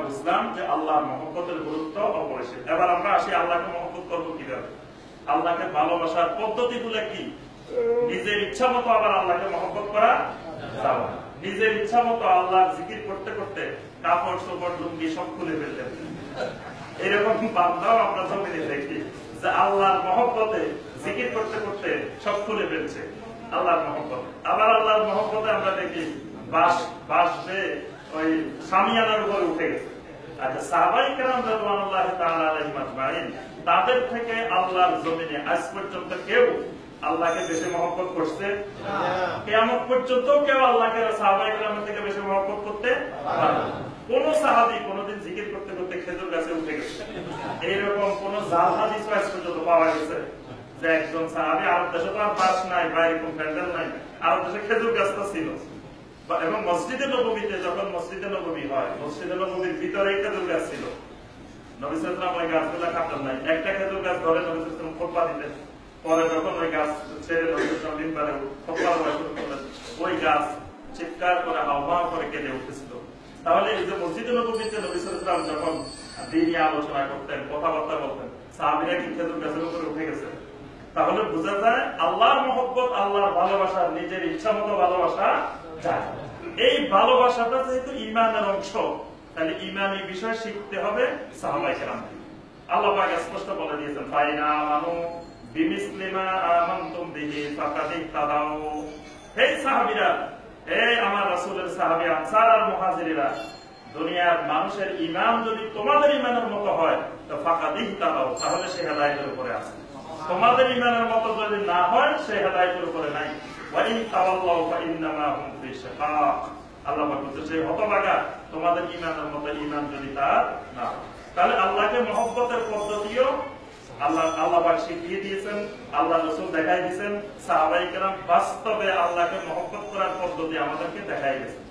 বুঝলাম যে আল্লাহর মহব্বতের গুরুত্ব অপরিসীম। এবার আমরা আসি আল্লাহকে মহব্বত করবো কিভাবে, আল্লাহকে ভালোবাসার পদ্ধতিগুলো কি। নিজের ইচ্ছা মতো আবার আল্লাহকে মহব্বত করা যাবে, নিজের ইচ্ছা মতো আল্লাহর জিকির করতে করতে কাপড় চোপড় লুঙ্গি সব খুলে ফেলতেন। এরকম বান্দাও আমরা জমিনে দেখি যে আল্লাহর মহব্বতে জিকির করতে করতে সব খুলে ফেলছে আল্লাহর মহব্বতে। আবার আল্লাহর মহব্বতে আমরা দেখি বাস বেয়ে ওই সামিয়ানার উপরে উঠে গেছে। আচ্ছা, সাহাবায়ে কেরাম রাদিয়াল্লাহু তাআলা আলাইহিম আজমাইন, তাদের থেকে আল্লাহর জমিনে আজ পর্যন্ত কেউ আল্লাহকে বেশি মহব্বত করছে? কিয়ামত পর্যন্ত কেউ আল্লাহকে সাহাবায়ে কেরামের থেকে বেশি মহব্বত করতে পারে না। কোন সাহাবী কোনদিন জিকির করতে করতে খেজুর গাছে উঠে গেছে এইরকম কোন জাল হাদিস আজ পর্যন্ত পাওয়া গেছে যে একজন সাহাবী, আরব দেশে তো আর বাস নাই বা এরকম প্যান্ডেল নাই, আরব দেশে খেজুর গাছটা ছিল। এবং মসজিদে নববীতে যখন মসজিদে নববী হয়, মসজিদে নববীর ভিতরে খেজুর গাছ ছিল। নবী সাল্লাল্লাহু আলাইহি ওয়াসাল্লাম ওই গাছগুলা কাটেন নাই, একটা খেজুর গাছ ধরে নবী সাল্লাল্লাহু আলাইহি ওয়াসাল্লাম খুতবা দিতেন। পরে যখন ওই গাছ ছেড়ে নবী সাল্লাল্লাহু আলাইহি ওয়াসাল্লাম মিম্বারে খুতবা দেওয়া শুরু করলেন, ওই গাছ চিৎকার করে হাওয়া করে কেঁদে উঠেছিল। তাহলে এই যে মসজিদে নববীতে নবী সাল্লাল্লাহু আলাইহি ওয়াসাল্লাম যখন দ্বীনি আলোচনা করতেন, কথাবার্তা বলতেন, সাহাবীরা কি খেজুর গাছের উপরে উঠে গেছে? তাহলে বোঝা যায় আল্লাহর মহব্বত, আল্লাহর ভালোবাসা নিজের ইচ্ছা মতো ভালোবাসা যায়। এই ভালোবাসাটা যেহেতু ঈমানের অংশ, তাহলে ঈমানী বিষয় শিখতে হবে সাহাবায়ে কেরাম থেকে। আল্লাহ পাক স্পষ্ট বলে দিয়েছেন, ফাইনা আমানু বিমিসলি মা আমানতুম বিহি ফাকাদ ইহতাদাউ। হে সাহাবীরা, হে আমার রাসূলের সাহাবী আনসার আর মুহাজিরিরা, দুনিয়ার মানুষের ঈমান যদি তোমাদের ঈমানের মতো হয় তো ফাকাদ ইহতাদাউ, তাহলে সে হেদায়েতের উপরে আছে। তোমাদের ঈমানের মতো যদি না হয় সে হেদায়েতের উপরে নাই। ওয়া ইন তাওয়াল্লাউ ফাইন্নামা হুম ফি শিকাক। আল্লাহ পাক বলেন, সেই হতভাগা তোমাদের ঈমানের মতো ঈমান যদি তার না হয়। তাহলে আল্লাহকে মহব্বতের পদ্ধতিও আল্লাহ পাক শিখিয়ে দিয়েছেন, আল্লাহ রাসূল দেখাই দিয়েছেন, সাহাবায়ে কেরাম বাস্তবে আল্লাহকে মহব্বত করার পদ্ধতি আমাদেরকে দেখাই দিয়েছেন।